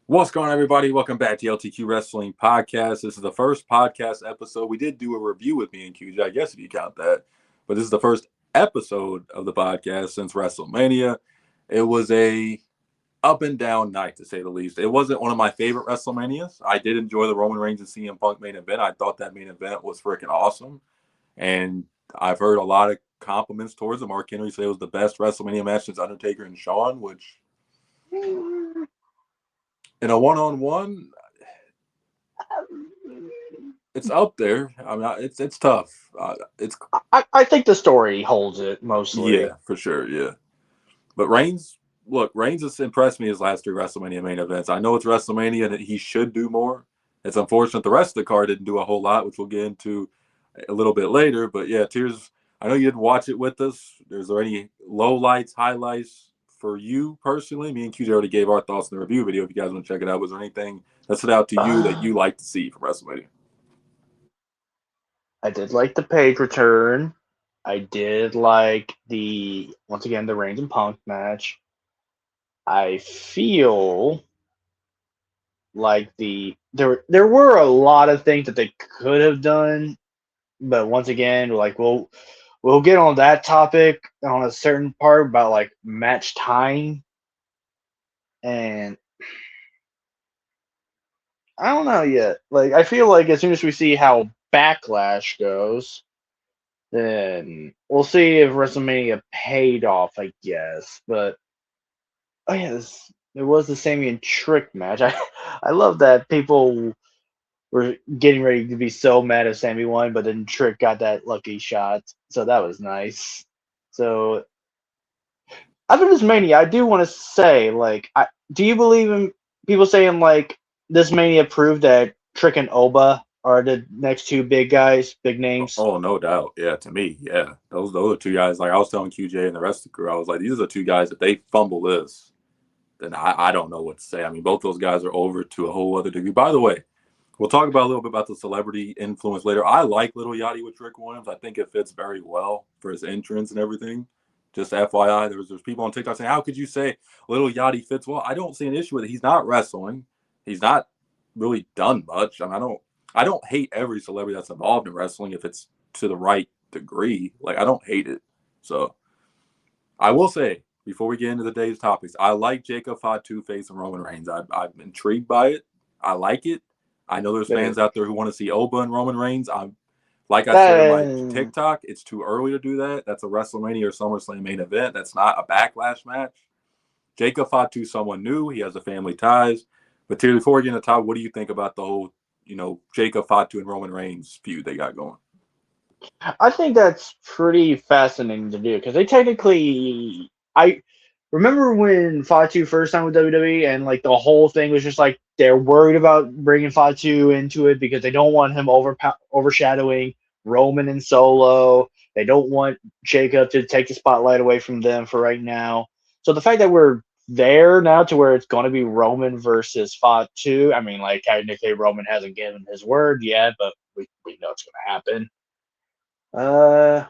What's going on, everybody? Welcome back to LTQ Wrestling Podcast. This is the first podcast episode. We did do a review with me and QJ, I guess if you count that. But this is the first episode of the podcast since WrestleMania. It was a up and down night, to say the least. It wasn't one of my favorite WrestleManias. I did enjoy the Roman Reigns and CM Punk main event. I thought that main event was freaking awesome. And I've heard a lot of compliments towards it. Mark Henry said it was the best WrestleMania match since Undertaker and Shawn, which in a one-on-one, it's up there. I mean, it's tough. It's I think the story holds it mostly. Yeah, for sure. Yeah, but Reigns has impressed me his last three WrestleMania main events. I know it's WrestleMania and he should do more. It's unfortunate the rest of the card didn't do a whole lot, which we'll get into a little bit later. But yeah, Tears. I know you didn't watch it with us. Is there any lowlights, highlights for you personally? Me and QJ already gave our thoughts in the review video. If you guys want to check it out, was there anything that stood out to you that you like to see from WrestleMania? I did like the Page return. I did like once again the Reigns and Punk match. I feel like there were a lot of things that they could have done, but once again, we'll get on that topic on a certain part about like match time, and I don't know yet. Like I feel like as soon as we see how Backlash goes, then we'll see if WrestleMania paid off, I guess. But oh yeah, there was the Sammy and Trick match. I love that people were getting ready to be so mad if Sammy won, but then Trick got that lucky shot, so that was nice. So after this Mania, I do want to say, like, do you believe in people saying like this Mania proved that Trick and Oba are the next two big guys, big names? Oh, no doubt. Yeah, to me, yeah. Those are two guys. Like I was telling QJ and the rest of the crew, I was like, these are the two guys. If they fumble this, then I don't know what to say. I mean, both those guys are over to a whole other degree. By the way, we'll talk about a little bit about the celebrity influence later. I like Little Yachty with Trick Williams. I think it fits very well for his entrance and everything. Just FYI, there's people on TikTok saying, "How could you say Little Yachty fits well?" I don't see an issue with it. He's not wrestling. He's not really done much. I mean, I don't hate every celebrity that's involved in wrestling if it's to the right degree. Like I don't hate it. So I will say before we get into the day's topics, I like Jacob Fatu facing Roman Reigns. I'm intrigued by it. I like it. I know there's fans out there who want to see Oba and Roman Reigns. I'm like I said in my That TikTok, it's too early to do that. That's a WrestleMania or SummerSlam main event. That's not a backlash match. Jacob Fatu, someone new. He has a family ties. But Terry, before we get into the top, what do you think about the whole, Jacob Fatu and Roman Reigns feud they got going? I think that's pretty fascinating to do because they technically. I remember when Fatu first signed with WWE, and like the whole thing was just like they're worried about bringing Fatu into it because they don't want him overshadowing Roman and Solo. They don't want Jacob to take the spotlight away from them for right now. So the fact that we're there now to where it's going to be Roman versus Fatu, I mean, like technically Roman hasn't given his word yet, but we know it's going to happen. Uh,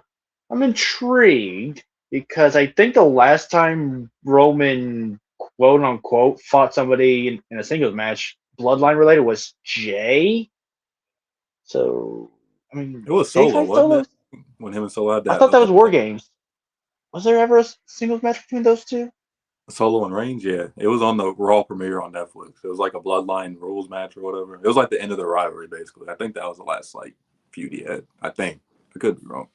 I'm intrigued because I think the last time Roman quote unquote fought somebody in a singles match, bloodline related, was Jay. So I mean, It was did he Solo, fight wasn't Solo? it? When him and Solo had I that thought that was War Games. Was there ever a singles match between those two? Solo and Reigns, yeah. It was on the Raw premiere on Netflix. It was like a Bloodline rules match or whatever. It was like the end of the rivalry, basically. I think that was the last like feud he had. I think. I could be wrong.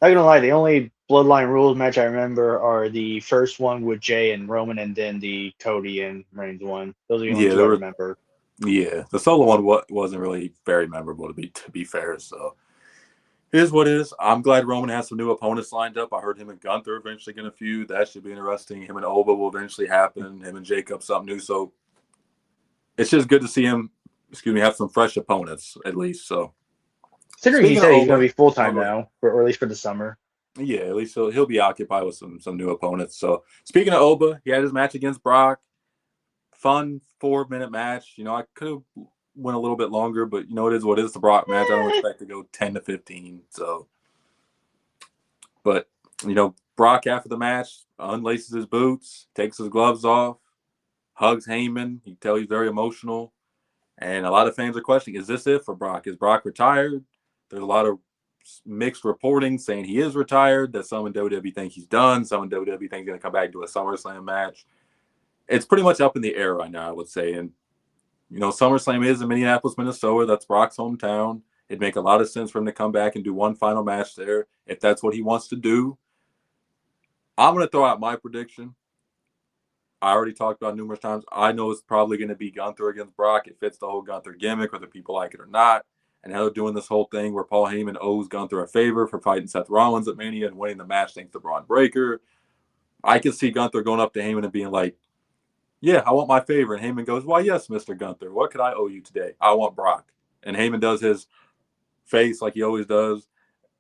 Not gonna lie, the only bloodline rules match I remember are the first one with Jay and Roman, and then the Cody and Reigns one. Those are the only Yeah, two I there was. remember. Yeah, the Solo one wasn't really very memorable to be fair. So here's what it is. I'm glad Roman has some new opponents lined up. I heard him and Gunther eventually get a feud. That should be interesting. Him and Oba will eventually happen. Him and Jacob something new. So it's just good to see him. Excuse me, have some fresh opponents at least. So Considering he speaking of said he's going Oba, to be full oh, time go ahead. now, or at least for the summer. Yeah, at least he'll be occupied with some new opponents. So speaking of Oba, he had his match against Brock. Fun 4 minute match. I could have went a little bit longer, but it is what it is. The Brock match. I don't expect to go 10 to 15. So, but Brock after the match unlaces his boots, takes his gloves off, hugs Heyman. You can tell he's very emotional. And a lot of fans are questioning, is this it for Brock? Is Brock retired? There's a lot of mixed reporting saying he is retired, that some in WWE think he's done, some in WWE think he's going to come back to a SummerSlam match. It's pretty much up in the air right now, I would say. And, SummerSlam is in Minneapolis, Minnesota. That's Brock's hometown. It'd make a lot of sense for him to come back and do one final match there if that's what he wants to do. I'm going to throw out my prediction. I already talked about numerous times. I know it's probably going to be Gunther against Brock. It fits the whole Gunther gimmick, whether people like it or not. And how they're doing this whole thing where Paul Heyman owes Gunther a favor for fighting Seth Rollins at Mania and winning the match thanks to Braun Breaker. I can see Gunther going up to Heyman and being like, yeah, I want my favor. And Heyman goes, why, yes, Mr. Gunther. What could I owe you today? I want Brock. And Heyman does his face like he always does.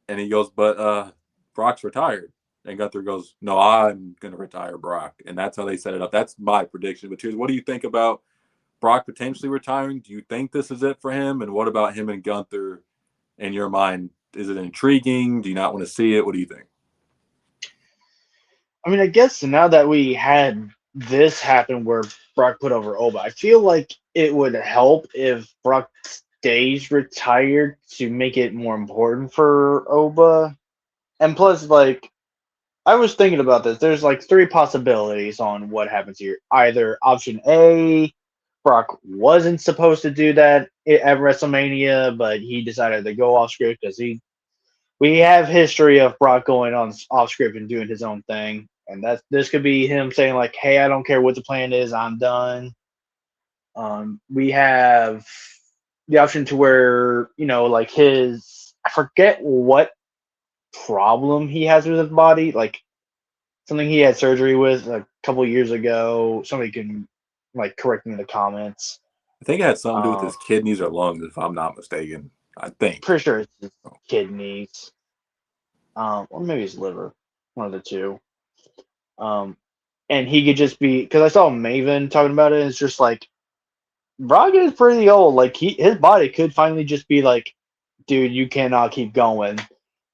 And he goes, but Brock's retired. And Gunther goes, no, I'm going to retire Brock. And that's how they set it up. That's my prediction. But what do you think about Brock potentially retiring? Do you think this is it for him? And what about him and Gunther in your mind? Is it intriguing? Do you not want to see it? What do you think? I mean, I guess now that we had this happen where Brock put over Oba, I feel like it would help if Brock stays retired to make it more important for Oba. And plus, like, I was thinking about this. There's like three possibilities on what happens here. Either option A, Brock wasn't supposed to do that at WrestleMania, but he decided to go off script because we have history of Brock going on off script and doing his own thing. And this could be him saying like, "Hey, I don't care what the plan is, I'm done." We have the option to where like I forget what problem he has with his body, like something he had surgery with a couple years ago. Somebody can like correct me in the comments. I think it had something to do with Um, his kidneys or lungs, if I'm not mistaken. I think. Pretty sure it's his kidneys, or maybe his liver, one of the two. Um, and he could just be, because I saw Maven talking about it. And it's just like Brock is pretty old. Like his body could finally just be like, dude, you cannot keep going.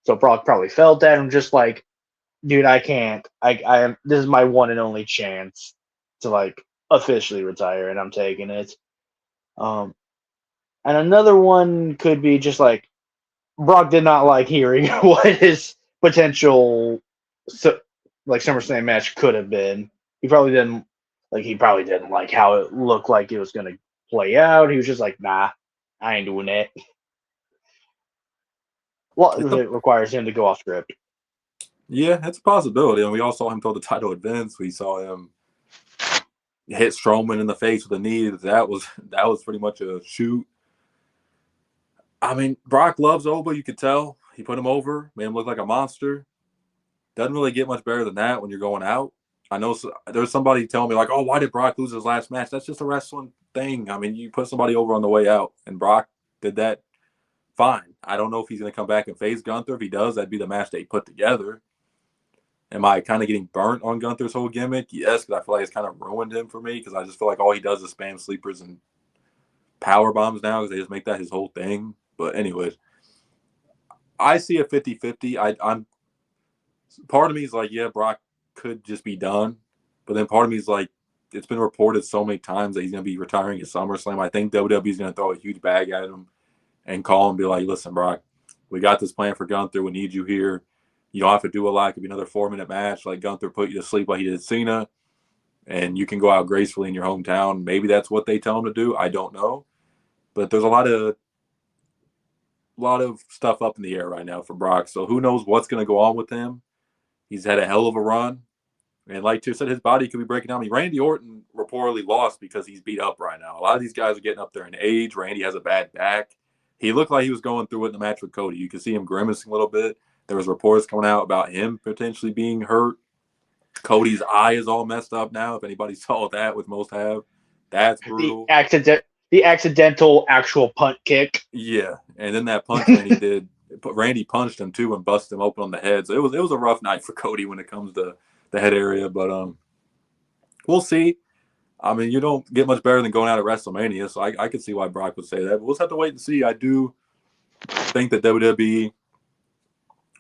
So Brock probably felt that and just like, dude, I can't. I am. This is my one and only chance to like officially retire, and I'm taking it. Um, and another one could be just like Brock did not like hearing what his potential like SummerSlam match could have been. He probably didn't like how it looked like it was gonna play out. He was just like, nah, I ain't doing that. Well, it requires him to go off script. Yeah, it's a possibility. And we all saw him throw the title at Vince. We saw him hit Strowman in the face with a knee. That was pretty much a shoot. I mean, Brock loves Oba. You could tell. He put him over, made him look like a monster. Doesn't really get much better than that when you're going out. I know there's somebody telling me like, oh, why did Brock lose his last match? That's just a wrestling thing. I mean, you put somebody over on the way out, and Brock did that fine. I don't know if he's going to come back and face Gunther. If he does, that'd be the match they put together. Am I kind of getting burnt on Gunther's whole gimmick? Yes, because I feel like it's kind of ruined him for me because I just feel like all he does is spam sleepers and power bombs now because they just make that his whole thing. But anyways, I see a 50-50. I'm part of me is like, yeah, Brock could just be done. But then part of me is like, it's been reported so many times that he's going to be retiring at SummerSlam. I think WWE is going to throw a huge bag at him and call him and be like, listen, Brock, we got this plan for Gunther. We need you here. You don't have to do a lot. It could be another 4-minute match. Like Gunther put you to sleep like he did Cena. And you can go out gracefully in your hometown. Maybe that's what they tell him to do. I don't know. But there's a lot of stuff up in the air right now for Brock. So who knows what's going to go on with him. He's had a hell of a run. And like Tiff said, his body could be breaking down. I mean, Randy Orton reportedly lost because he's beat up right now. A lot of these guys are getting up there in age. Randy has a bad back. He looked like he was going through it in the match with Cody. You could see him grimacing a little bit. There was reports coming out about him potentially being hurt. Cody's eye is all messed up now. If anybody saw that, which most have, that's brutal. The accidental actual punt kick. Yeah, and then that punch Randy did. Randy punched him too and busted him open on the head. So it was a rough night for Cody when it comes to the head area. But we'll see. I mean, you don't get much better than going out at WrestleMania, so I could see why Brock would say that. But we'll just have to wait and see. I do think that WWE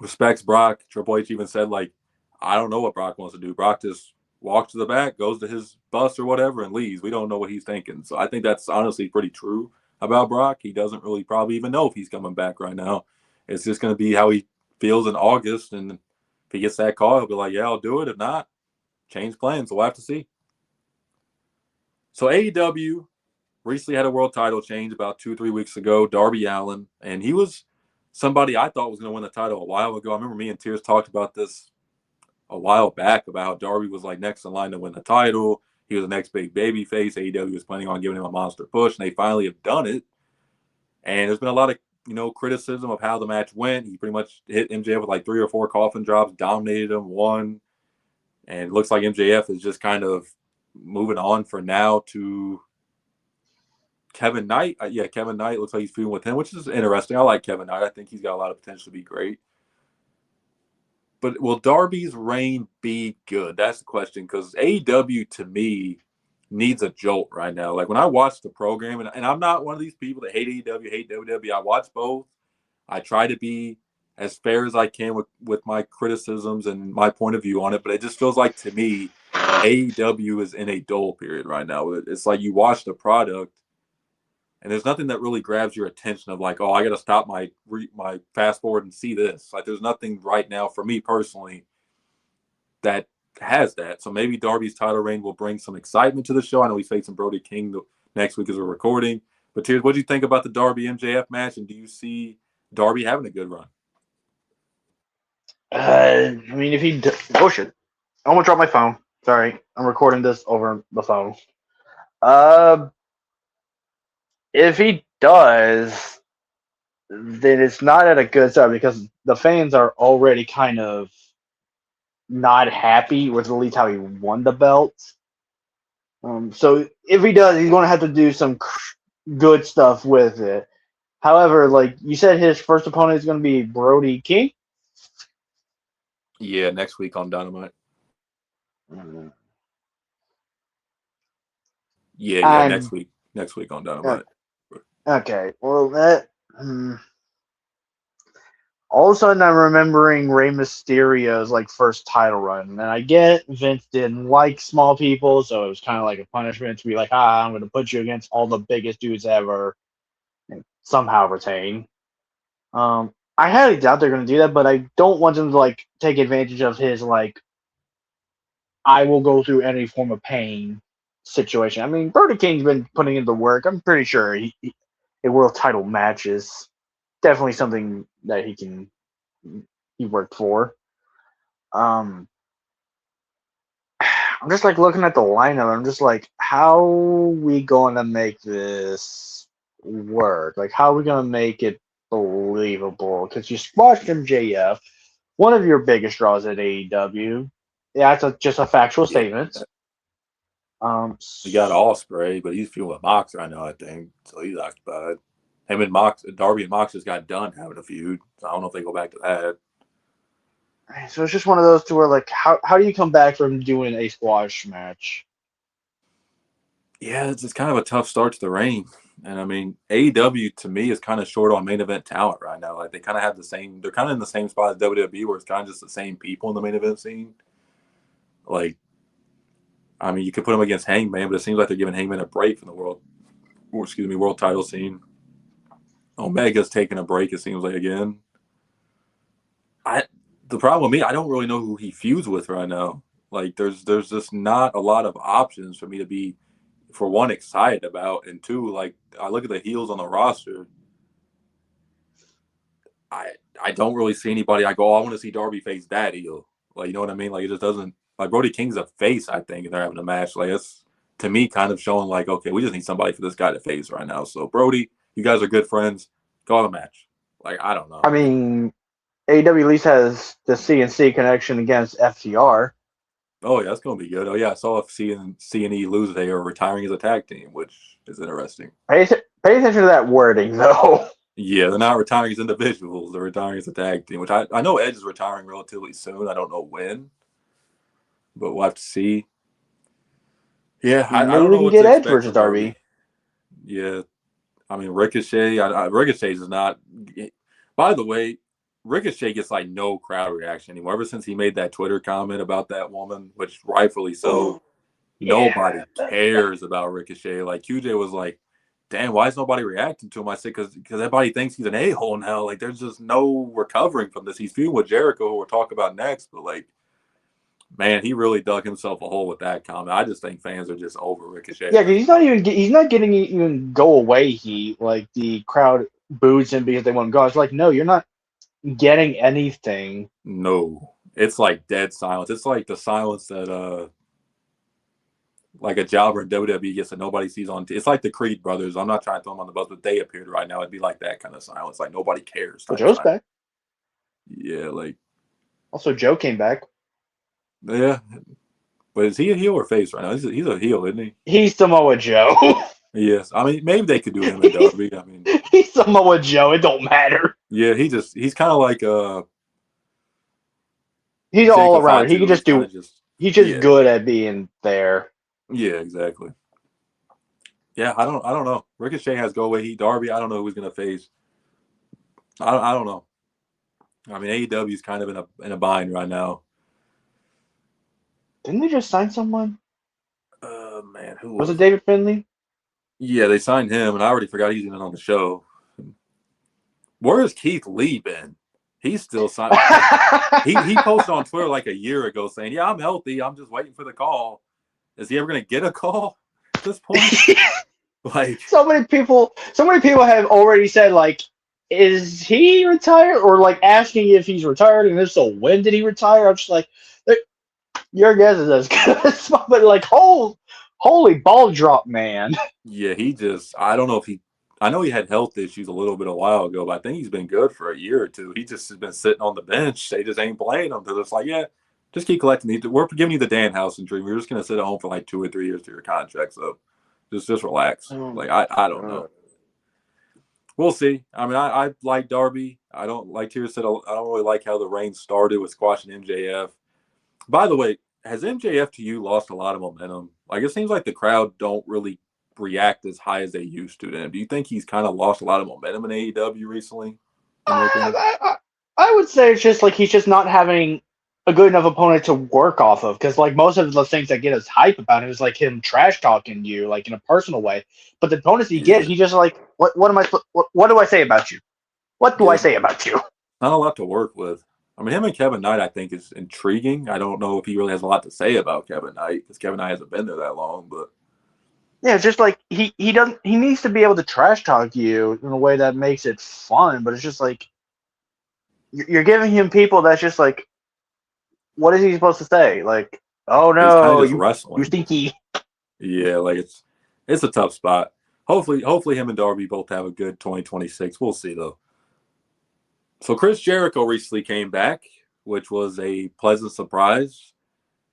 respects Brock. Triple H even said, like, I don't know what Brock wants to do. Brock just walks to the back, goes to his bus or whatever, and leaves. We don't know what he's thinking. So I think that's honestly pretty true about Brock. He doesn't really probably even know if he's coming back right now. It's just going to be how he feels in August. And if he gets that call, he'll be like, yeah, I'll do it. If not, change plans. We'll have to see. So AEW recently had a world title change about 2-3 weeks ago, Darby Allin. And he was somebody I thought was going to win the title a while ago. I remember me and Tears talked about this a while back about how Darby was like next in line to win the title. He was the next big baby face. AEW was planning on giving him a monster push, and they finally have done it. And there's been a lot of criticism of how the match went. He pretty much hit MJF with like 3 or 4 coffin drops, dominated him, won, and it looks like MJF is just kind of moving on for now to Kevin Knight. Kevin Knight looks like he's feuding with him, which is interesting. I like Kevin Knight. I think he's got a lot of potential to be great. But will Darby's reign be good? That's the question, because AEW, to me, needs a jolt right now. Like, when I watch the program, and I'm not one of these people that hate AEW, hate WWE. I watch both. I try to be as fair as I can with my criticisms and my point of view on it, but it just feels like, to me, AEW is in a dull period right now. It's like you watch the product, and there's nothing that really grabs your attention of like, oh, I got to stop my fast forward and see this. Like, there's nothing right now for me personally that has that. So maybe Darby's title reign will bring some excitement to the show. I know he's facing Brody King next week as we're recording. But Tears, what do you think about the Darby MJF match, and do you see Darby having a good run? I mean, if he oh shit, I'm gonna drop my phone. Sorry, I'm recording this over the phone. Uh, if he does, then it's not at a good start because the fans are already kind of not happy with at least how he won the belt. So if he does, he's going to have to do some good stuff with it. However, like you said, his first opponent is going to be Brody King. Yeah, next week on Dynamite. Mm-hmm. Yeah, next week. Next week on Dynamite. Okay, well that. All of a sudden, I'm remembering Rey Mysterio's like first title run, and I get Vince didn't like small people, so it was kind of like a punishment to be like, I'm going to put you against all the biggest dudes ever, and somehow retain. I highly doubt they're going to do that, but I don't want them to like take advantage of his like I will go through any form of pain situation. I mean, Brody King's been putting in the work. I'm pretty sure a world title match is definitely something that he worked for. I'm just like looking at the lineup. I'm just like, how are we going to make this work? Like, how are we going to make it believable? Because you squashed MJF, one of your biggest draws at AEW. Yeah, that's just a factual statement. We got Ospreay, but he's feuding with Mox right now, I think. So he's occupied. Him and Mox, Darby and Mox just got done having a feud. So I don't know if they go back to that. So it's just one of those two where, like, how do you come back from doing a squash match? Yeah, it's kind of a tough start to the reign. And I mean, AEW to me is kind of short on main event talent right now. Like, they kind of have the same, they're kind of in the same spot as WWE, where it's kind of just the same people in the main event scene. Like, I mean, you could put them against Hangman, but it seems like they're giving Hangman a break from the world title scene. Omega's taking a break, it seems like, again. The problem with me, I don't really know who he feuds with right now. Like, there's just not a lot of options for me to be, for one, excited about, and two, like, I look at the heels on the roster. I don't really see anybody. I go, I want to see Darby face that heel. Like, you know what I mean? Like, it just doesn't. Like, Brody King's a face, I think, and they're having a match. Like, it's, to me, kind of showing like, okay, we just need somebody for this guy to face right now. So, Brody, you guys are good friends. Go on a match. Like, I don't know. I mean, AEW at least has the CNC connection against FTR. Oh yeah, that's gonna be good. Oh yeah, I saw if C&E lose, they are retiring as a tag team, which is interesting. Pay attention to that wording, though. Yeah, they're not retiring as individuals; they're retiring as a tag team. Which I know Edge is retiring relatively soon. I don't know when, but we'll have to see. Yeah, I Maybe don't we know can what to get Edge expect versus from Darby. Darby. Yeah, I mean Ricochet. Ricochet is not. By the way, Ricochet gets like no crowd reaction anymore. Ever since he made that Twitter comment about that woman, which rightfully so, nobody cares about Ricochet. Like QJ was like, "Damn, why is nobody reacting to him?" I said, "Because everybody thinks he's an a-hole now. Like, there's just no recovering from this. He's feuding with Jericho, who we'll talk about next, but like." Man, he really dug himself a hole with that comment. I just think fans are just over Ricochet. Yeah, because he's not getting even go away heat. Like the crowd boos him because they want him gone. It's like, no, you're not getting anything. No, it's like dead silence. It's like the silence that like a jobber in WWE gets that nobody sees on. It's like the Creed brothers. I'm not trying to throw them on the bus, but they appeared right now. It'd be like that kind of silence, like nobody cares. Well, Type Joe's silence. back. Yeah, like Also, Joe came back. yeah, but is he a heel or face right now? He's a heel, isn't he? He's Samoa Joe. Yes, I mean maybe they could do him and Darby. I mean, He's Samoa Joe. It don't matter. yeah, he's kind of like He's all around. He can just do. He's just yeah. good at being there. Yeah, exactly. Yeah, I don't know. Ricochet has go away heat. Darby, I don't know who he's gonna face. I don't know. I mean, AEW is kind of in a bind right now. Didn't they just sign someone? Man, who Was it David Finlay? Yeah, they signed him, and I already forgot he's even on the show. Where has Keith Lee been? He's still signed. he posted on Twitter like a year ago saying, "Yeah, I'm healthy. I'm just waiting for the call." Is he ever gonna get a call at this point? Like so many people have already said like, is he retired, or like asking if he's retired, and if so, when did he retire? I'm just like, your guess is as good as mine, but like, holy ball drop, man. yeah, I don't know if I know he had health issues a little bit a while ago, but I think he's been good for a year or two. He just has been sitting on the bench. They just ain't playing him. They're just like, yeah, just keep collecting. We're giving you the Danhausen dream. You're just gonna sit at home for like 2 or 3 years to your contract. So just relax. Like I don't know. We'll see. I mean, I like Darby. I don't like Tier said. I don't really like how the reign started with squashing MJF. By the way, has MJF to you lost a lot of momentum? Like it seems like the crowd don't really react as high as they used to him. Do you think he's kind of lost a lot of momentum in AEW recently? I would say it's just like he's just not having a good enough opponent to work off of, because like most of the things that get us hype about him is like him trash talking you like in a personal way. But the opponents he gets, he just like, what am I? What do I say about you? What do I say about you? Not a lot to work with. I mean, him and Kevin Knight, I think, is intriguing. I don't know if he really has a lot to say about Kevin Knight because Kevin Knight hasn't been there that long. But yeah, it's just like he needs to be able to trash talk you in a way that makes it fun. But it's just like you're giving him people that's just like, what is he supposed to say? Like, oh he's kind no, of just you wrestling. stinky. Yeah, like it's a tough spot. Hopefully, him and Darby both have a good 2026. We'll see though. So Chris Jericho recently came back, which was a pleasant surprise.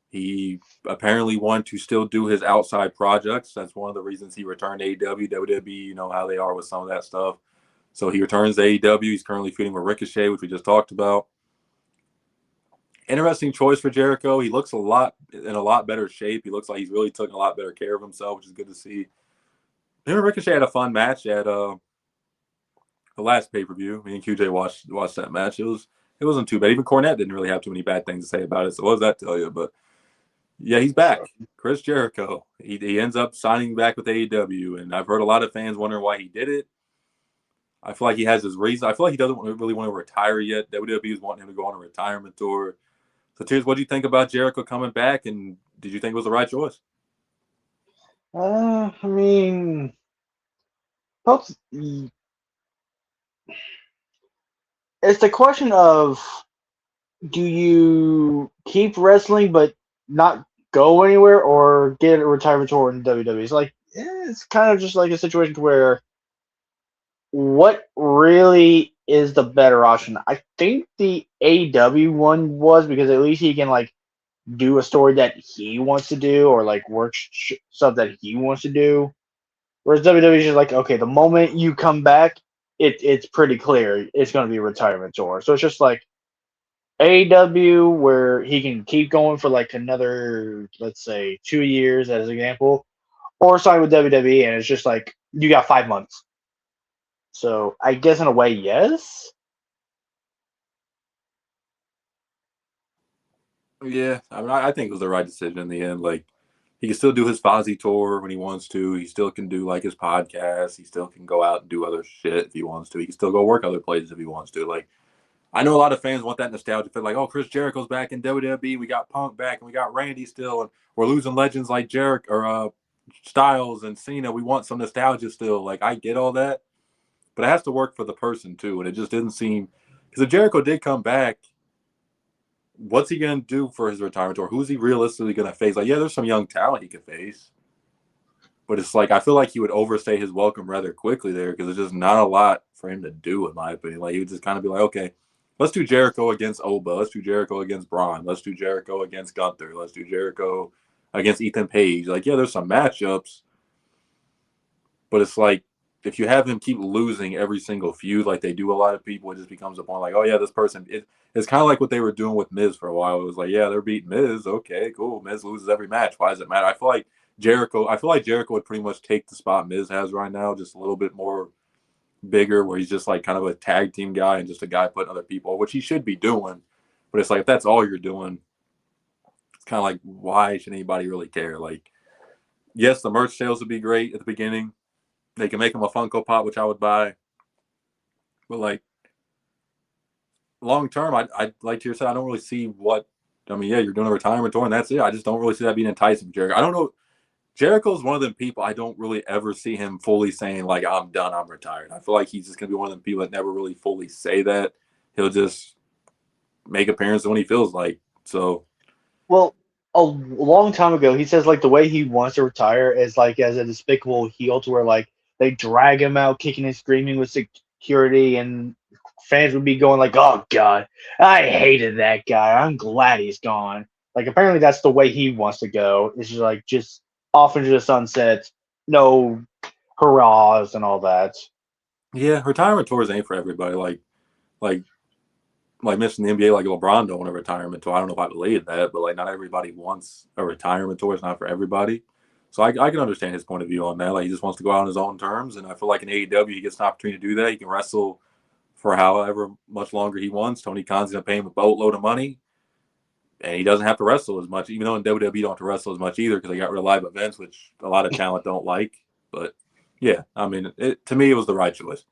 He apparently wanted to still do his outside projects. That's one of the reasons he returned to AEW. WWE, you know how they are with some of that stuff. So he returns to AEW. He's currently feuding with Ricochet, which we just talked about. Interesting choice for Jericho. He looks in a lot better shape. He looks like he's really taking a lot better care of himself, which is good to see. Him and Ricochet had a fun match at the last pay-per-view. Me and QJ watched that match. It wasn't too bad. Even Cornette didn't really have too many bad things to say about it. So what does that tell you? But yeah, he's back. Chris Jericho. He ends up signing back with AEW, and I've heard a lot of fans wondering why he did it. I feel like he has his reason. I feel like he doesn't really want to retire yet. WWE is wanting him to go on a retirement tour. So, Tears, what do you think about Jericho coming back, and did you think it was the right choice? I mean, it's the question of, do you keep wrestling but not go anywhere, or get a retirement tour in WWE? It's like, it's kind of just like a situation where what really is the better option? I think the AEW one was, because at least he can like do a story that he wants to do, or like work stuff that he wants to do. Whereas WWE is just like, okay, the moment you come back, it's pretty clear it's going to be a retirement tour. So it's just like AEW, where he can keep going for like another, let's say, 2 years as an example, or sign with WWE, and it's just like you got 5 months. So I guess in a way, yes. Yeah, I mean, I think it was the right decision in the end. Like, he can still do his Fozzy tour when he wants to. He still can do like his podcast. He still can go out and do other shit if he wants to. He can still go work other places if he wants to. Like, I know a lot of fans want that nostalgia feel like, oh, Chris Jericho's back in WWE. We got Punk back and we got Randy still, and we're losing legends like Jericho or Styles and Cena. We want some nostalgia still. Like, I get all that, but it has to work for the person too. And it just didn't seem because if Jericho did come back, what's he gonna do for his retirement tour? Who's he realistically gonna face? Like, yeah, there's some young talent he could face, but it's like I feel like he would overstay his welcome rather quickly there because there's just not a lot for him to do, in my opinion. Like, he would just kind of be like, okay, let's do Jericho against Oba, let's do Jericho against Braun, let's do Jericho against Gunther, let's do Jericho against Ethan Page. Like, yeah, there's some matchups, but it's like if you have him keep losing every single feud like they do a lot of people, it just becomes a point like, oh yeah, this person. It's kind of like what they were doing with Miz for a while. It was like, yeah, they're beating Miz. Okay, cool. Miz loses every match. Why does it matter? I feel like Jericho would pretty much take the spot Miz has right now, just a little bit more bigger, where he's just like kind of a tag team guy and just a guy putting other people, which he should be doing. But it's like if that's all you're doing, it's kind of like why should anybody really care? Like, yes, the merch sales would be great at the beginning. They can make him a Funko Pop, which I would buy. But like long term, I like to say I don't really see what. I mean, yeah, you're doing a retirement tour, and that's it. I just don't really see that being enticing, Jericho. I don't know. Jericho's one of them people I don't really ever see him fully saying like I'm done, I'm retired. I feel like he's just gonna be one of them people that never really fully say that. He'll just make appearances when he feels like. So Well, a long time ago, he says like the way he wants to retire is like as a despicable heel, to where like they drag him out kicking and screaming with security, and fans would be going like, "Oh God, I hated that guy. I'm glad he's gone." Like apparently that's the way he wants to go. It's just like just off into the sunset, no hurrahs and all that. yeah, retirement tours ain't for everybody. Like like missing the NBA, like LeBron don't want a retirement tour. I don't know if I believe that, but like not everybody wants a retirement tour. It's not for everybody. So I can understand his point of view on that. Like he just wants to go out on his own terms, and I feel like in AEW he gets an opportunity to do that. He can wrestle for however much longer he wants. Tony Khan's gonna pay him a boatload of money, and he doesn't have to wrestle as much. Even though in WWE you don't have to wrestle as much either because they got rid of live events, which a lot of talent don't like. But yeah, I mean, to me it was the right choice.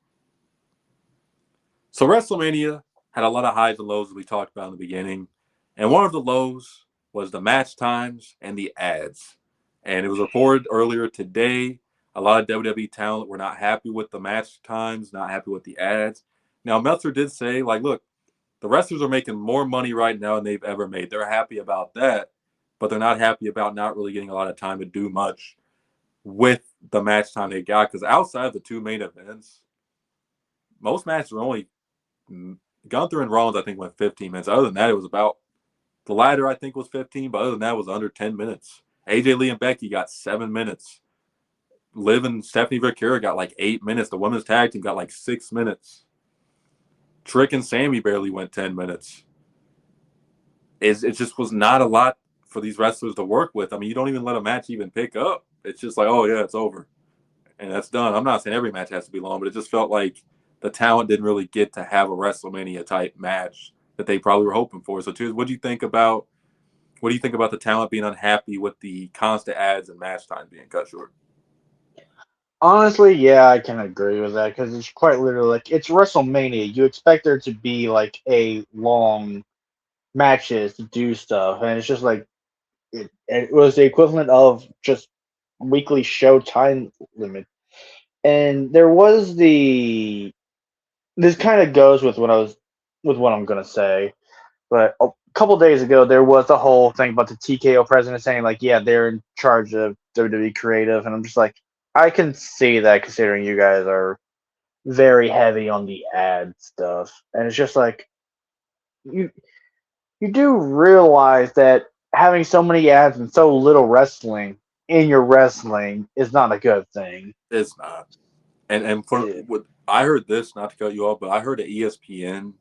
So WrestleMania had a lot of highs and lows as we talked about in the beginning. And one of the lows was the match times and the ads. And it was reported earlier today, a lot of WWE talent were not happy with the match times, not happy with the ads. Now, Meltzer did say, like, look, the wrestlers are making more money right now than they've ever made. They're happy about that, but they're not happy about not really getting a lot of time to do much with the match time they got. Because outside of the two main events, most matches are only Gunther and Rollins, I think, went 15 minutes. Other than that, it was about the ladder, I think, was 15, but other than that, it was under 10 minutes. AJ Lee and Becky got 7 minutes. Liv and Stephanie Vaquera got like 8 minutes. The women's tag team got like 6 minutes. Trick and Sammy barely went 10 minutes. It just was not a lot for these wrestlers to work with. I mean, you don't even let a match even pick up. It's just like, oh, yeah, it's over. And that's done. I'm not saying every match has to be long, but it just felt like the talent didn't really get to have a WrestleMania type match that they probably were hoping for. So, what do you think about the talent being unhappy with the constant ads and match time being cut short? Honestly, yeah, I can agree with that because it's quite literally like it's WrestleMania. You expect there to be like a long matches to do stuff, and it's just like it was the equivalent of just weekly show time limit. And there was the this kind of goes with what I'm gonna say, but a couple days ago there was the whole thing about the TKO president saying like, yeah, they're in charge of WWE creative, and I'm just like, I can see that considering you guys are very heavy on the ad stuff, and it's just like you you do realize that having so many ads and so little wrestling in your wrestling is not a good thing. It's not. And for Yeah. what I heard this, not to cut you off, but I heard that ESPN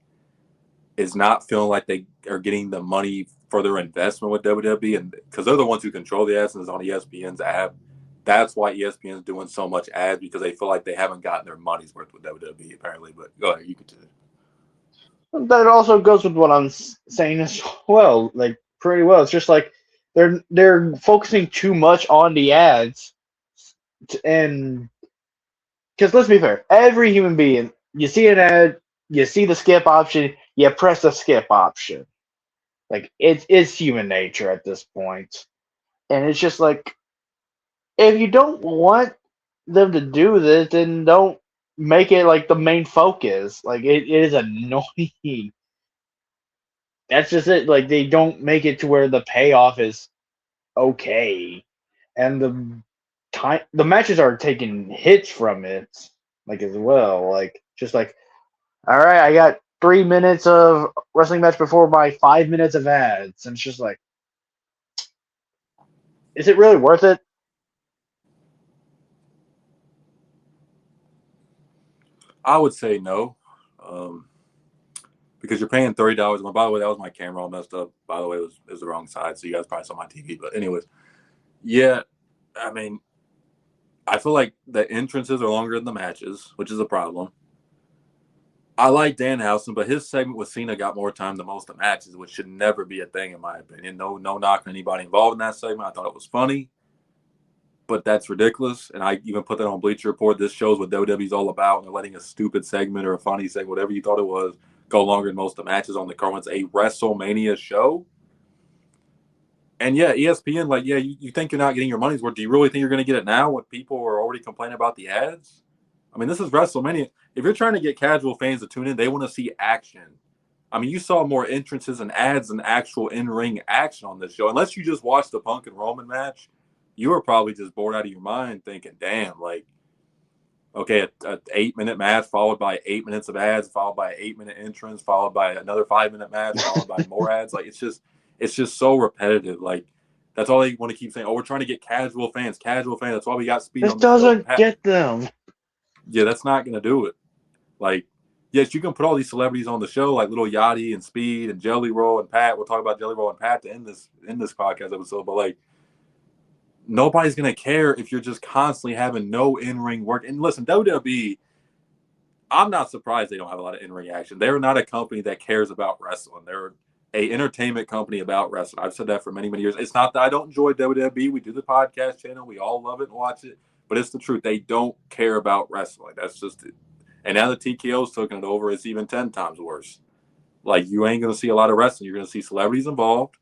is not feeling like they are getting the money for their investment with WWE, and because they're the ones who control the ads and it's on ESPN's app. That's why ESPN is doing so much ads because they feel like they haven't gotten their money's worth with WWE apparently. But go ahead, you continue. That also goes with what I'm saying as well. Like pretty well. It's just like they're focusing too much on the ads, and because let's be fair, every human being, you see an ad, you see the skip option, you press the skip option. Like it's human nature at this point, and it's just like if you don't want them to do this, then don't make it like the main focus. Like it is annoying. That's just it. Like they don't make it to where the payoff is okay, and the matches are taking hits from it, like as well. Like just like, all right, I got 3 minutes of wrestling match before my 5 minutes of ads, and it's just like, is it really worth it? I would say no, because you're paying $30. By the way, that was my camera all messed up. By the way, it was the wrong side, so you guys probably saw my TV. But anyways, yeah, I mean, I feel like the entrances are longer than the matches, which is a problem. I like Danhausen, but his segment with Cena got more time than most of the matches, which should never be a thing in my opinion. No knock on anybody involved in that segment. I thought it was funny, but that's ridiculous. And I even put that on Bleacher Report. This shows what WWE's all about. And they're letting a stupid segment or a funny segment, whatever you thought it was, go longer than most of the matches on the card. It's a WrestleMania show. And yeah, ESPN, like, yeah, you think you're not getting your money's worth. Do you really think you're going to get it now when people are already complaining about the ads? I mean, this is WrestleMania. If you're trying to get casual fans to tune in, they want to see action. I mean, you saw more entrances and ads than actual in-ring action on this show. Unless you just watched the Punk and Roman match, you were probably just bored out of your mind thinking, damn, like, okay, an 8-minute match followed by 8 minutes of ads, followed by an 8-minute entrance, followed by another 5-minute match, followed by more ads. Like, it's just so repetitive. Like, that's all they want to keep saying. Oh, we're trying to get casual fans. That's why we got Speed This on the show. doesn't get them. Yeah, that's not going to do it. Like, yes, you can put all these celebrities on the show, like Little Yachty and Speed and Jelly Roll and Pat. We'll talk about Jelly Roll and Pat to end this podcast episode. But like, nobody's going to care if you're just constantly having no in-ring work. And listen, WWE, I'm not surprised they don't have a lot of in-ring action. They're not a company that cares about wrestling. They're a entertainment company about wrestling. I've said that for many, many years. It's not that I don't enjoy WWE. We do the podcast channel. We all love it and watch it. But it's the truth. They don't care about wrestling. That's just it. And now the TKO's taking it over. It's even 10 times worse. Like, you ain't going to see a lot of wrestling. You're going to see celebrities involved.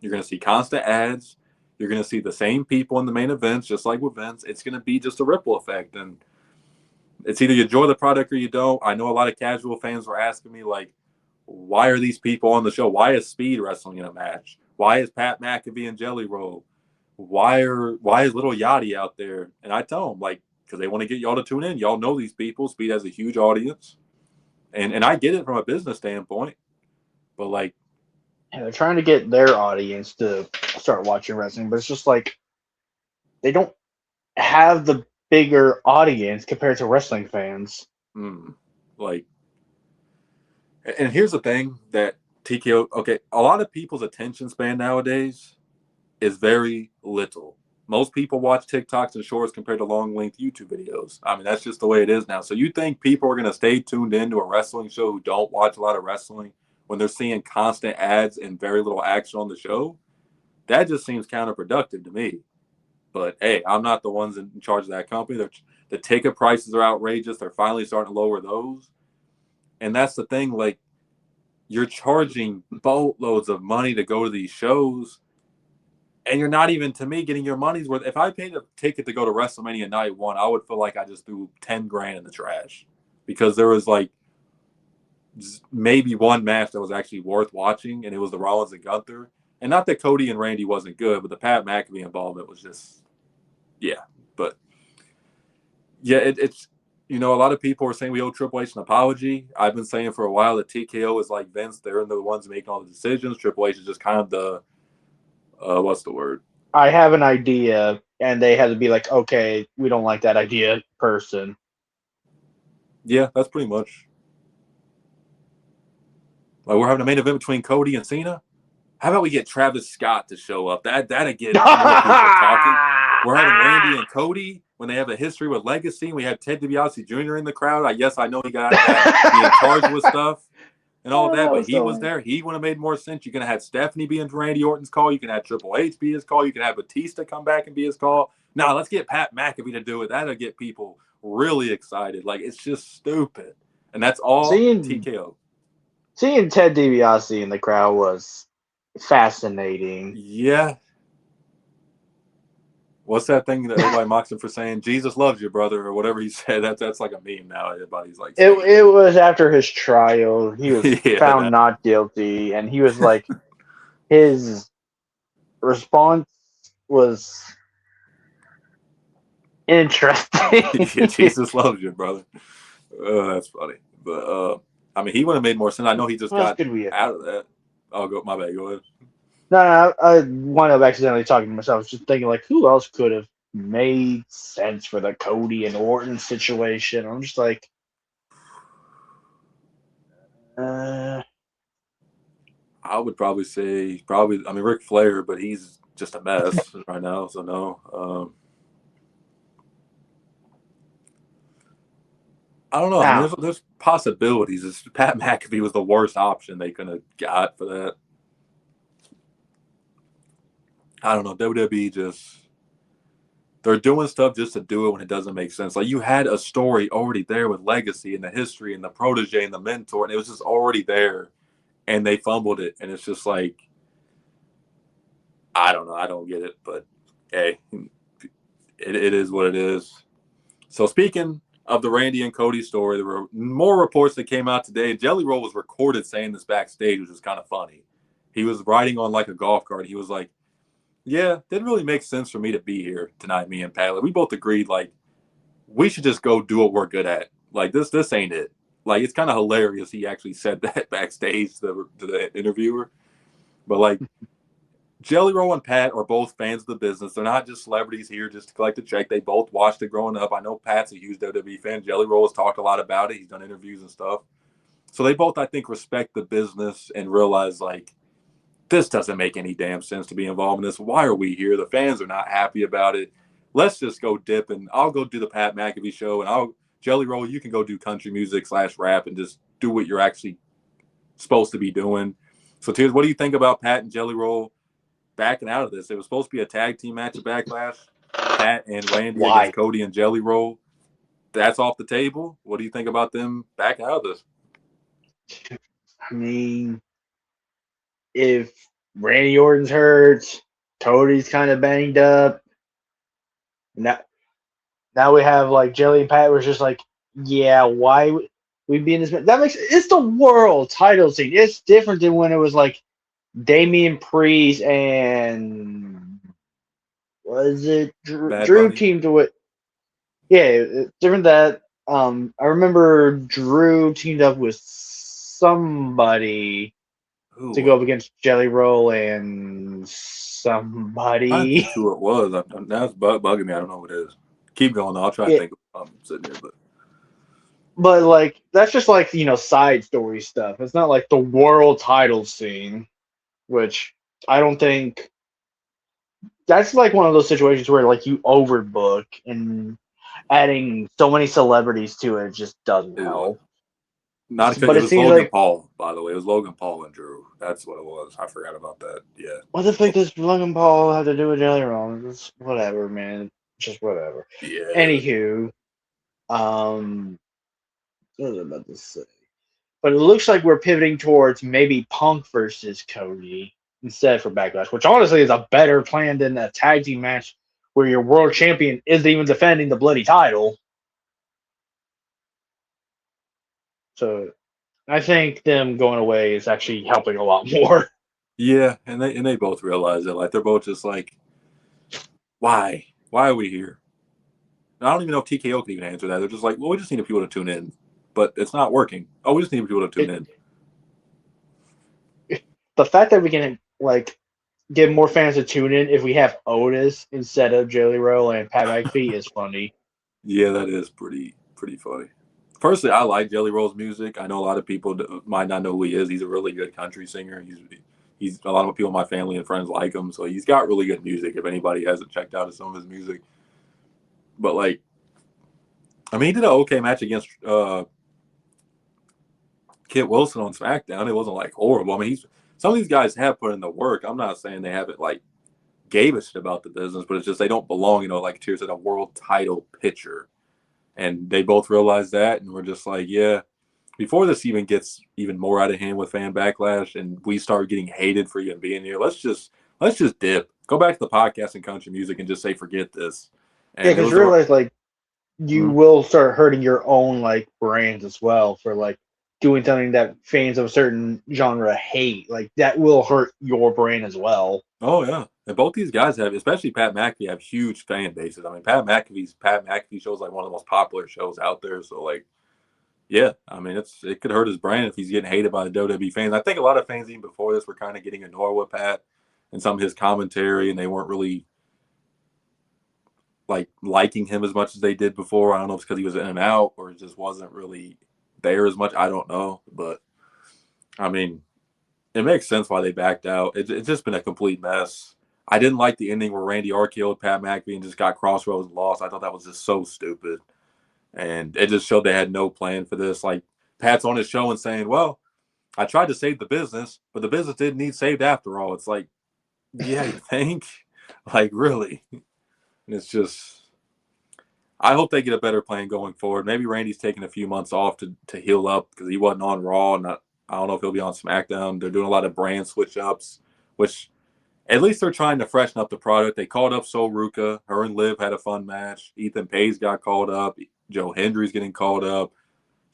You're going to see constant ads. You're going to see the same people in the main events, just like with Vince. It's going to be just a ripple effect. And it's either you enjoy the product or you don't. I know a lot of casual fans were asking me, like, why are these people on the show? Why is Speed wrestling in a match? Why is Pat McAfee and Jelly Roll? Why is Little Yachty out there? And I tell them, like, because they want to get y'all to tune in. Y'all know these people. Speed has a huge audience. And I get it from a business standpoint. But, like, Yeah, they're trying to get their audience to start watching wrestling, but it's just like they don't have the bigger audience compared to wrestling fans. like, and here's the thing that TKO, okay, a lot of people's attention span nowadays is very little. Most people watch TikToks and shorts compared to long length YouTube videos. I mean, that's just the way it is now. So you think people are going to stay tuned into a wrestling show who don't watch a lot of wrestling when they're seeing constant ads and very little action on the show? That just seems counterproductive to me. But hey, I'm not the ones in charge of that company. The ticket prices are outrageous. They're finally starting to lower those. And that's the thing, like, you're charging boatloads of money to go to these shows, and you're not even, to me, getting your money's worth. If I paid a ticket to go to WrestleMania Night 1, I would feel like I just threw 10 grand in the trash, because there was like maybe one match that was actually worth watching, and it was the Rollins and Gunther. And not that Cody and Randy wasn't good, but the Pat McAfee involvement was just, yeah. But yeah, it's, you know, a lot of people are saying we owe Triple H an apology. I've been saying for a while that TKO is like Vince. They're the ones making all the decisions. Triple H is just kind of the, what's the word? I have an idea, and they had to be like, okay, we don't like that idea, person. Yeah, that's pretty much. Like, we're having a main event between Cody and Cena. How about we get Travis Scott to show up? That'd get more people talking. We're having Randy and Cody when they have a history with Legacy. We have Ted DiBiase Jr. in the crowd. I know he got being charged with stuff. and all that, that but was he the was there. He would have made more sense. You could have had Stephanie be in Randy Orton's call. You can have Triple H be his call. You can have Batista come back and be his call. Now let's get Pat McAfee to do it. That'll get people really excited. Like, it's just stupid, and that's all seeing TKO. seeing Ted DiBiase in the crowd was fascinating. Yeah. What's that thing that everybody mocks him for saying? Jesus loves you, brother, or whatever he said. That's like a meme now. Everybody's like saying It was after his trial. He was it. Yeah, found not guilty, and he was like, his response was yeah, interesting. Jesus loves you, brother. That's funny. But I mean, he would have made more sense. I know he just What else got could we have? out of that. I'll go. My bad. Go ahead. No, I wound up accidentally talking to myself. I was just thinking, like, who else could have made sense for the Cody and Orton situation? I'm just like, uh, I would probably say I mean, Ric Flair, but he's just a mess right now. So no. I don't know. I mean, now, there's possibilities. Pat McAfee was the worst option they could have got for that. I don't know. WWE just they're doing stuff just to do it when it doesn't make sense. Like, you had a story already there with legacy and the history and the protege and the mentor, and it was just already there, and they fumbled it, and it's just like, I don't know. I don't get it, but hey, it is what it is. So speaking of the Randy and Cody story, there were more reports that came out today. Jelly Roll was recorded saying this backstage, which was kind of funny. He was riding on like a golf cart. He was like, "Yeah, didn't really make sense for me to be here tonight. Me and Pat, like, we both agreed, like, we should just go do what we're good at. Like, this ain't it." Like, it's kind of hilarious. He actually said that backstage to the interviewer. But like, Jelly Roll and Pat are both fans of the business. They're not just celebrities here just to collect a check. They both watched it growing up. I know Pat's a huge WWE fan. Jelly Roll has talked a lot about it. He's done interviews and stuff. So they both, I think, respect the business and realize, like, this doesn't make any damn sense to be involved in this. Why are we here? The fans are not happy about it. Let's just go dip, and I'll go do the Pat McAfee show, and I'll Jelly Roll, you can go do country music / rap and just do what you're actually supposed to be doing. So, Tears, what do you think about Pat and Jelly Roll backing out of this? It was supposed to be a tag team match at Backlash. Pat and Randy against why? Cody and Jelly Roll. That's off the table. What do you think about them backing out of this? I mean, if Randy Orton's hurt, Cody's kind of banged up. Now, now we have like Jelly and Pat was just like, yeah, why we be in this? That makes it's the world title scene. It's different than when it was like Damian Priest and was it Bad Drew Bunny? teamed with? Yeah, different that. I remember Drew teamed up with somebody Who to go was up it? against Jelly Roll and I somebody. think who it was. That's bugging me. I don't know who it is. Keep going. I'll try to Yeah, think of I'm sitting here, but but like that's just like side story stuff. It's not like the world title scene, which I don't think that's like one of those situations where like you overbook and adding so many celebrities to it just doesn't it was help. not. But It it was seems Logan like Paul, by the way. It was Logan Paul and Drew. That's what it was. I forgot about that. Yeah. what the fuck does Logan Paul have to do with Jelly Roll? It's whatever, man. Just whatever. Yeah. Anywho, what was I about to say? But it looks like we're pivoting towards maybe Punk versus Cody instead for Backlash, which honestly is a better plan than a tag team match where your world champion isn't even defending the bloody title. So I think them going away is actually helping a lot more. Yeah, and they both realize it. Like, they're both just like, why? Why are we here? And I don't even know if TKO can even answer that. They're just like, well, we just need people to tune in, but it's not working. Oh, we just need people to tune It, in. the fact that we can like get more fans to tune in if we have Otis instead of Jelly Roll and Pat McAfee is funny. Yeah, that is pretty funny. Personally, I like Jelly Roll's music. I know a lot of people might not know who he is. He's a really good country singer. He's a lot of people in my family and friends like him, so he's got really good music. If anybody hasn't checked out some of his music, but like, I mean, he did an okay match against Kit Wilson on SmackDown. It wasn't like horrible. I mean, some of these guys have put in the work. I'm not saying they haven't like gave a shit about the business, but it's just they don't belong, like Tier said, a world title picture. And they both realize that, and we're just like, yeah, before this even gets even more out of hand with fan backlash and we start getting hated for even being here, let's just dip. Go back to the podcast and country music and just say forget this. Yeah, And it because was you realize like you will start hurting your own like brands as well for like doing something that fans of a certain genre hate. Like that will hurt your brand as well. oh yeah. And both these guys have, especially Pat McAfee, have huge fan bases. I mean, Pat McAfee show is like one of the most popular shows out there. So like, yeah, I mean, it could hurt his brand if he's getting hated by the WWE fans. I think a lot of fans even before this were kind of getting annoyed with Pat and some of his commentary, and they weren't really like liking him as much as they did before. I don't know if it's because he was in and out or it just wasn't really there as much. I don't know, but I mean, it makes sense why they backed out. It's just been a complete mess. I didn't like the ending where Randy Orton killed Pat McAfee and just got Crossroads and lost. I thought that was just so stupid. And it just showed they had no plan for this. Like, Pat's on his show and saying, well, I tried to save the business, but the business didn't need saved after all. It's like, yeah, you think? Like, really? And it's just, I hope they get a better plan going forward. Maybe Randy's taking a few months off to heal up because he wasn't on Raw. And I don't know if he'll be on SmackDown. They're doing a lot of brand switch ups, which at least they're trying to freshen up the product. They called up Sol Ruka. Her and Liv had a fun match. Ethan Page got called up. Joe Hendry's getting called up.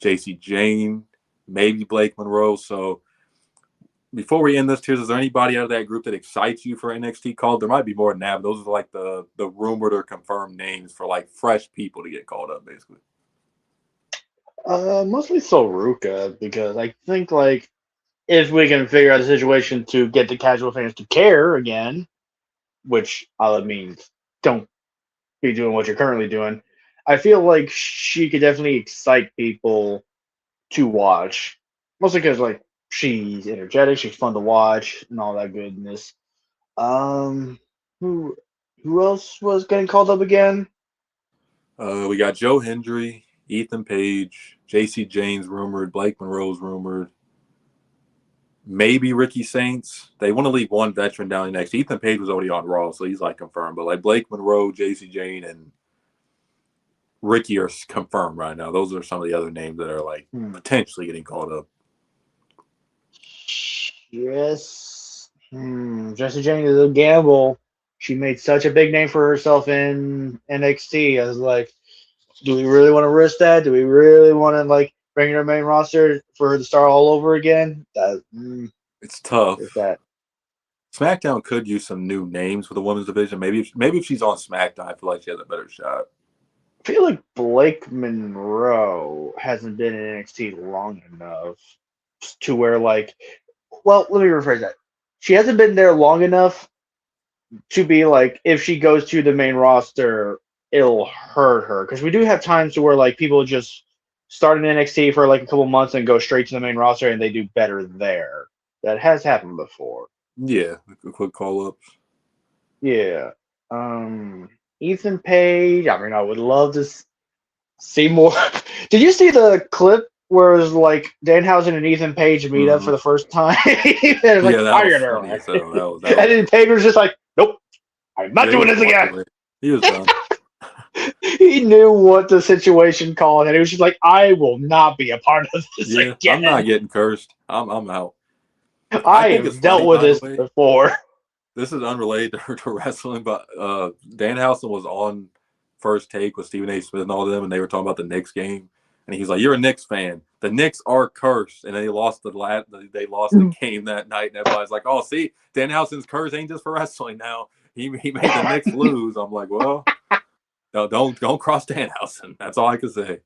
JC Jane, maybe Blake Monroe. So before we end this, Tears, is there anybody out of that group that excites you for NXT called? There might be more than that, but those are like the rumored or confirmed names for like fresh people to get called up, basically. Mostly Soruka because I think like if we can figure out a situation to get the casual fans to care again, which all it means don't be doing what you're currently doing. I feel like she could definitely excite people to watch, mostly because like she's energetic, she's fun to watch, and all that goodness. Um, who who else was getting called up again? We got Joe Hendry, Ethan Page, JC Jane's rumored, Blake Monroe's rumored. Maybe Ricky Saints. They want to leave one veteran down next. Ethan Page was already on Raw, so he's like confirmed. But like Blake Monroe, JC Jane, and Ricky are confirmed right now. Those are some of the other names that are like potentially getting called up. Yes. Jesse Jane is a gamble. She made such a big name for herself in NXT. I was like, do we really want to risk that? Do we really want to like bring her main roster for her to start all over again? It's tough. Is that SmackDown could use some new names for the women's division. Maybe if she's on SmackDown, I feel like she has a better shot. I feel like Blake Monroe hasn't been in NXT long enough to where like, well, let me rephrase that. She hasn't been there long enough to be like, if she goes to the main roster, it'll hurt her because we do have times to where like people just start in NXT for like a couple months and go straight to the main roster and they do better there. That has happened before. Yeah, quick call ups. Yeah. Ethan Page. I mean, I would love to see more. Did you see the clip where it was like Danhausen and Ethan Page meet up for the first time? And like, yeah, that was funny. So that was and then Page was just like, "Nope, I'm not doing this again." He was done. He knew what the situation called, and he was just like, "I will not be a part of this again. I'm not getting cursed. I'm out." I have dealt with this before. This is unrelated to wrestling, but Danhausen was on First Take with Stephen A. Smith and all of them, and they were talking about the Knicks game. And he's like, "You're a Knicks fan. The Knicks are cursed," and they lost the game that night. And everybody's like, "Oh, see, Danhausen's curse ain't just for wrestling now. He made the Knicks lose." I'm like, "Well, no, don't cross Danhausen. That's all I can say."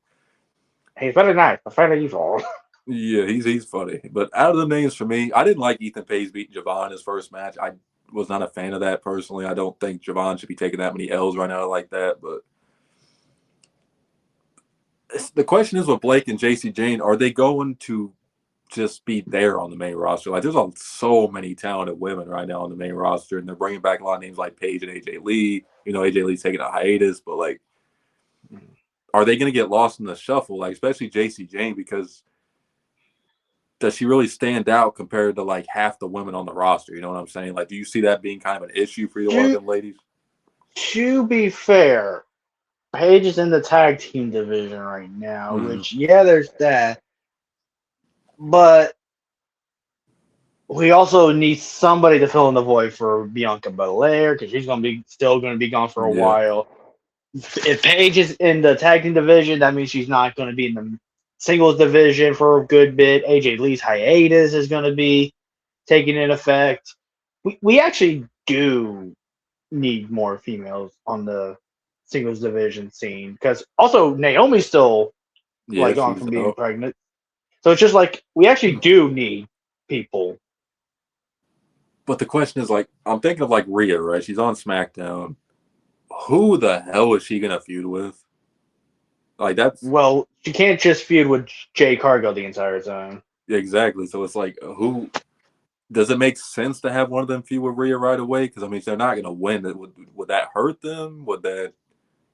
He's very nice, but very evil. Yeah, he's funny. But out of the names for me, I didn't like Ethan Page beating Javon in his first match. I was not a fan of that personally. I don't think Javon should be taking that many L's right now like that. But the question is with Blake and JC Jane, are they going to just be there on the main roster? Like, there's so many talented women right now on the main roster, and they're bringing back a lot of names like Paige and AJ Lee. AJ Lee's taking a hiatus, but like, are they going to get lost in the shuffle? Like, especially JC Jane, because does she really stand out compared to like half the women on the roster? You know what I'm saying? Like, do you see that being kind of an issue for either one of them ladies? To be fair, Paige is in the tag team division right now, Mm-hmm. which, yeah, there's that. But we also need somebody to fill in the void for Bianca Belair because she's still going to be gone for a Yeah. while. If Paige is in the tag team division, that means she's not going to be in the singles division for a good bit. AJ Lee's hiatus is going to be taking in effect. We actually do need more females on the singles division scene because also Naomi's still Yeah, like on she's from being out. pregnant. So it's just like we actually do need people. But the question is, like, I'm thinking of like Rhea, right? She's on SmackDown. Who the hell is she gonna feud with? Like, that's Well, she can't just feud with Jay Cargill the entire time. exactly. So it's like, who does it make sense to have one of them feud with Rhea right away? Because I mean, if they're not gonna win, would that hurt them? Would that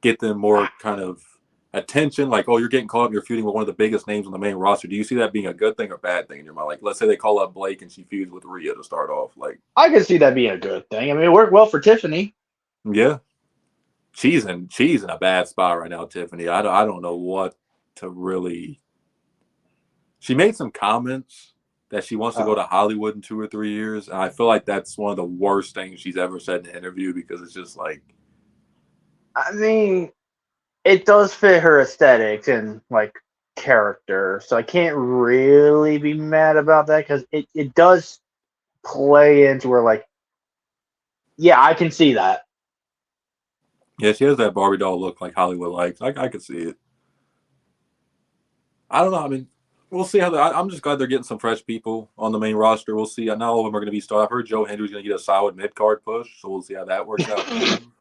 get them more kind of attention? Like, oh, you're getting caught up, you're feuding with one of the biggest names on the main roster. Do you see that being a good thing or bad thing in your mind? Like, let's say they call up Blake and she feuds with Rhea to start off. Like, I can see that being a good thing. I mean, it worked well for Tiffany. yeah, she's in a bad spot right now, Tiffany. I don't know what to really. She made some comments that she wants to go to Hollywood in 2 or 3 years, and I feel like that's one of the worst things she's ever said in an interview because it's just like, I mean, it does fit her aesthetics and like character, so I can't really be mad about that because it does play into where like, yeah, I can see that. yeah, she has that Barbie doll look like Hollywood likes. I could see it. I don't know. I mean, we'll see how. I'm just glad they're getting some fresh people on the main roster. We'll see. Not all of them are going to be stars. I've heard Joe Hendry's going to get a solid mid card push, so we'll see how that works out for him.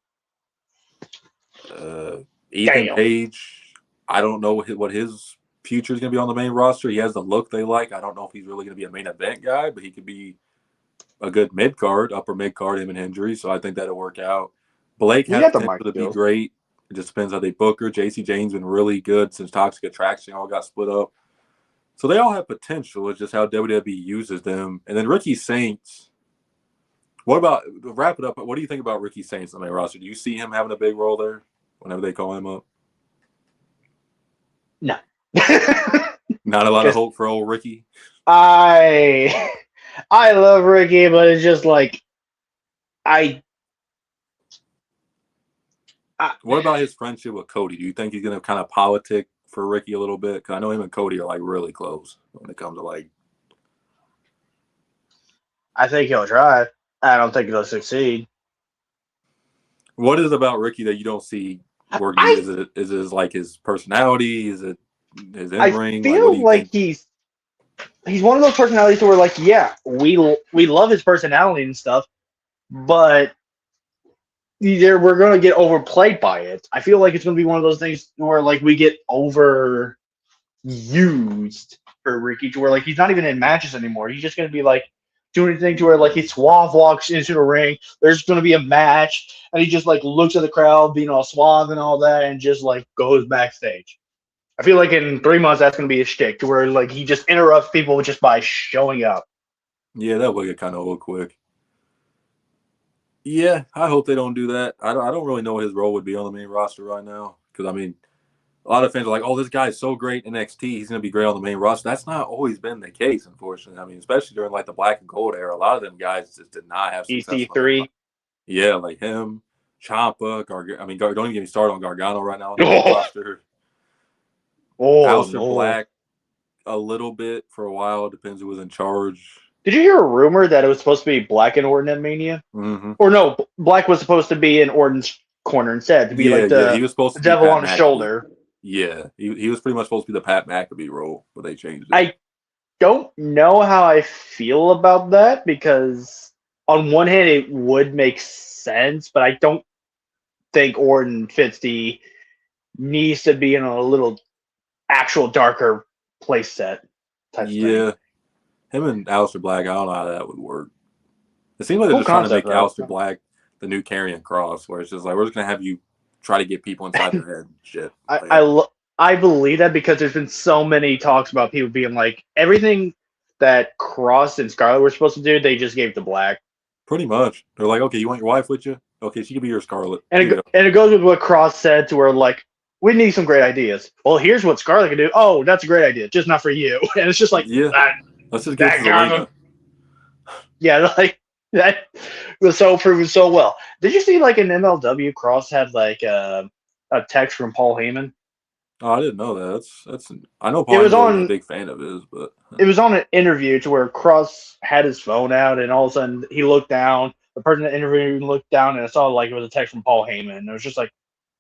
Ethan Damn. Page, I don't know what his future is going to be on the main roster. He has the look they like. I don't know if he's really going to be a main event guy, but he could be a good mid card, upper mid card, him and Hendry. So I think that'll work out. Blake You has got the mic potential to be skills. great. It just depends how they book her. JC Jane's been really good since Toxic Attraction all got split up. So they all have potential. It's just how WWE uses them. And then Ricky Saints. What about wrap it up? What do you think about Ricky Saints on the main roster? Do you see him having a big role there whenever they call him up? No. Not a lot of hope for old Ricky. I love Ricky, but it's just like What about his friendship with Cody? Do you think he's gonna kind of politic for Ricky a little bit? Because I know him and Cody are like really close when it comes to like. I think he'll try. I don't think he'll succeed. What is it about Ricky that you don't see working? Is it like his personality? Is it his in ring? I Like, what do feel you like think? he's one of those personalities where like, yeah, we love his personality and stuff, but either we're gonna get overplayed by it. I feel like it's gonna be one of those things where like we get overused for Ricky to where like he's not even in matches anymore. He's just gonna be like doing anything to where like he suave walks into the ring. There's gonna be a match, and he just like looks at the crowd, being all suave and all that, and just like goes backstage. I feel like in 3 months that's gonna be a shtick to where like he just interrupts people just by showing up. Yeah, that would get kind of old quick. Yeah, I hope they don't do that. I don't really know what his role would be on the main roster right now because I mean, a lot of fans are like, "Oh, this guy's so great in NXT. He's going to be great on the main roster." That's not always been the case, unfortunately. I mean, especially during like the Black and Gold era, a lot of them guys just did not have success on the main roster. EC3. Yeah, like him, Ciampa, I mean, don't even get me started on Gargano right now on the main roster. Aleister Black, a little bit for a while. Depends who was in charge. Did you hear a rumor that it was supposed to be Black and Orton at Mania? Mm-hmm. Or no, Black was supposed to be in Orton's corner instead, to be like he was supposed to be devil Pat on his McAfee. shoulder. Yeah, he was pretty much supposed to be the Pat McAfee role, but they changed it. I don't know how I feel about that because on one hand it would make sense, but I don't think Orton fits the needs to be in a little actual darker place set type Yeah, thing. him and Aleister Black, I don't know how that would work. It seems like they're Cool just trying to make concept, though. Aleister Black the new Karrion Kross, where it's just like we're just gonna have you try to get people inside their head. And shit. I believe that because there's been so many talks about people being like everything that Cross and Scarlett were supposed to do, they just gave to Black. Pretty much. They're like, okay, you want your wife with you? Okay, she can be your Scarlet. And it goes with what Cross said to where, like, we need some great ideas. Well, here's what Scarlett can do. Oh, that's a great idea, just not for you. And it's just like, yeah, let's just get to Zelina. Yeah, like, that was so proven so well. Did you see, like, in MLW, Cross had, like, a text from Paul Heyman? Oh, I didn't know that. That's. I know Paul was a big fan of his, but it was on an interview to where Cross had his phone out, and all of a sudden he looked down. The person that interviewed him looked down, and I saw like it was a text from Paul Heyman. And it was just like,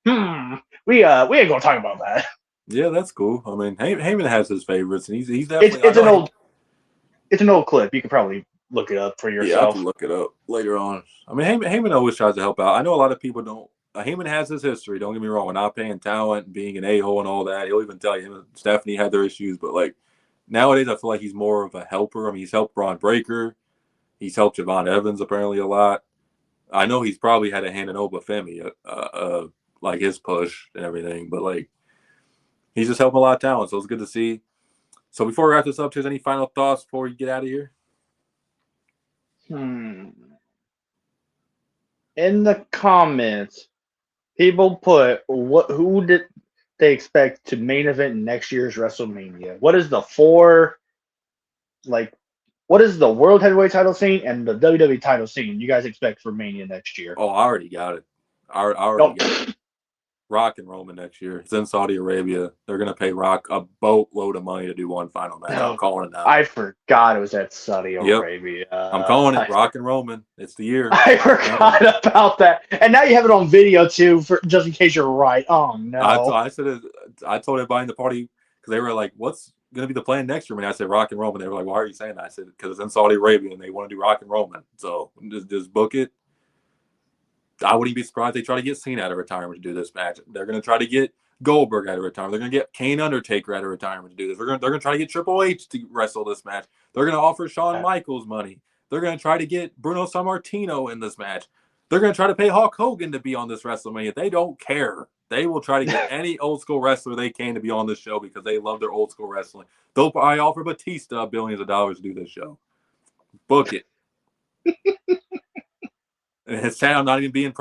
we ain't gonna talk about that. Yeah, that's cool. I mean, Heyman has his favorites, and he's definitely. It's an old clip. You could probably look it up for yourself. Yeah, I can look it up later on. I mean, Heyman always tries to help out. I know a lot of people don't. Heyman has his history. Don't get me wrong. Not paying talent, being an a-hole, and all that. He'll even tell you him and Stephanie had their issues, but like nowadays, I feel like he's more of a helper. I mean, he's helped Braun Breaker. He's helped Javon Evans apparently a lot. I know he's probably had a hand in Obafemi, like his push and everything, but like he's just helping a lot of talent, so it's good to see. So before we wrap this up, there's any final thoughts before you get out of here? In the comments, people put who did they expect to main event next year's WrestleMania? What is the what is the World Heavyweight title scene and the WWE title scene you guys expect for Mania next year? Oh, I already got it. I already got it. Rock and Roman next year. It's in Saudi Arabia. They're going to pay Rock a boatload of money to do one final match. I'm calling it now. I forgot it was at Saudi Arabia. I'm calling it Rock and Roman. It's the year. I forgot about that. And now you have it on video, too, just in case you're right. Oh, no. I told everybody in the party, because they were like, what's going to be the plan next year? When I said Rock and Roman, they were like, why are you saying that? I said, because it's in Saudi Arabia and they want to do Rock and Roman. So just book it. I wouldn't be surprised if they try to get Cena out of retirement to do this match. They're going to try to get Goldberg out of retirement. They're going to get Kane Undertaker out of retirement to do this. They're going to try to get Triple H to wrestle this match. They're going to offer Shawn Michaels money. They're going to try to get Bruno Sammartino in this match. They're going to try to pay Hulk Hogan to be on this WrestleMania. They don't care. They will try to get any old school wrestler they can to be on this show because they love their old school wrestling. They'll probably offer Batista billions of dollars to do this show. Book it. And it's sad I'm not even being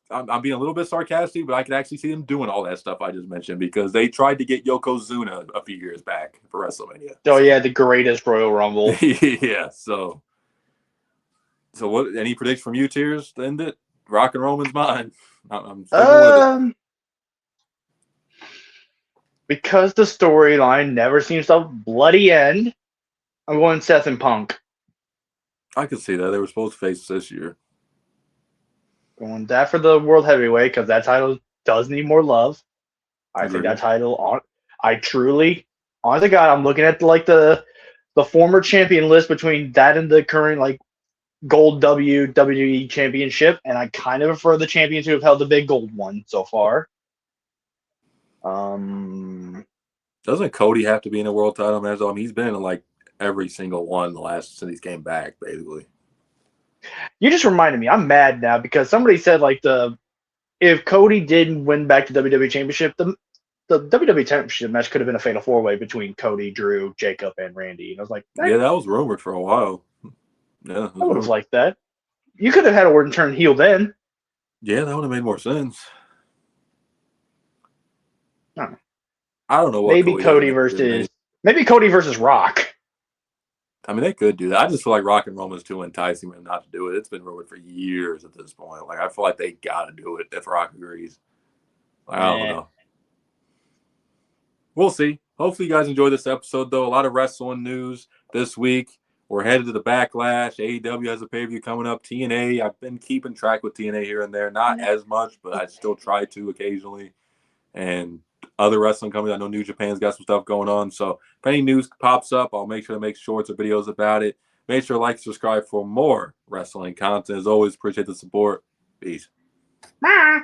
I'm being a little bit sarcastic, but I could actually see them doing all that stuff I just mentioned because they tried to get Yokozuna a few years back for WrestleMania. Oh, yeah, the greatest Royal Rumble. Yeah, so what, any predictions from you, Tears, to end it? Rock and Roman's mine. I'm sticking with it. Because the storyline never seems to bloody end, I'm going Seth and Punk. I could see that. They were supposed to face this year. Going that for the World Heavyweight because that title does need more love. I think that title I truly, honest to God, I'm looking at the former champion list between that and the current like gold WWE championship, and I kind of prefer the champions who have held the big gold one so far. Doesn't Cody have to be in a world title match? I mean, he's been in like every single one since he came back, basically. You just reminded me. I'm mad now because somebody said like if Cody didn't win back the WWE Championship, the WWE Championship match could have been a fatal 4-way between Cody, Drew, Jacob, and Randy. And I was like, yeah, that was rumored for a while. Yeah, I would have liked that. You could have had Orton turn heel then. Yeah, that would have made more sense. Huh. I don't know what maybe Cody versus Rock. I mean, they could do that. I just feel like Rock and Roman's too enticing them not to do it. It's been rumored for years at this point. Like, I feel like they got to do it if Rock agrees. Like, I don't know. We'll see. Hopefully you guys enjoyed this episode, though. A lot of wrestling news this week. We're headed to the Backlash. AEW has a pay-per-view coming up. TNA, I've been keeping track with TNA here and there. Not as much, but I still try to occasionally. And other wrestling companies, I know New Japan's got some stuff going on. So if any news pops up, I'll make sure to make shorts or videos about it. Make sure to like, subscribe for more wrestling content. As always, appreciate the support. Peace. Bye.